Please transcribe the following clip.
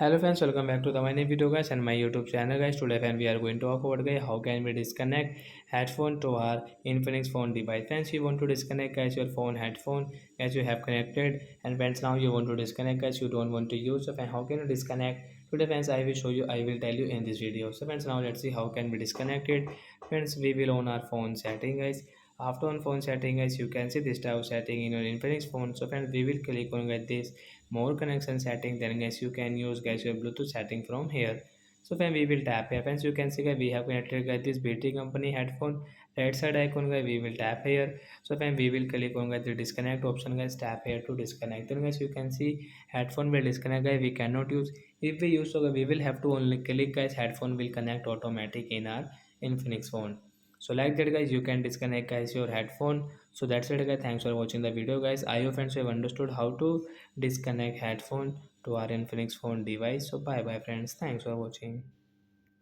Hello friends, welcome back to the my new video guys and my YouTube channel guys. Today friend we are going to talk about guys how can we disconnect headphone to our Infinix phone device. Friends, you want to disconnect guys your phone headphone as you have connected, and friends now you want to disconnect guys you don't want to use. So friend, how can you disconnect? Today friends I will show you, I will tell you in this video. So friends now let's see how can we disconnect it. Friends, we will on our phone setting guys. After on phone setting guys, you can see this type of setting in your Infinix phone. So friends, we will click on get this more connection setting. Then guys you can use guys your Bluetooth setting from here. So when we will tap here, friends, you can see guys we have connected guys this BT company headphone. Right side icon guys we will tap here. So when we will click on guys the disconnect option guys, tap here to disconnect. Then guys you can see headphone will disconnect guys, we cannot use. If we use, so we will have to only click guys, headphone will connect automatic in our Infinix phone. So like that guys you can disconnect guys your headphone. So that's it guys, thanks for watching the video guys. I hope friends you have understood how to disconnect headphone to our Infinix phone device. So bye bye friends, thanks for watching.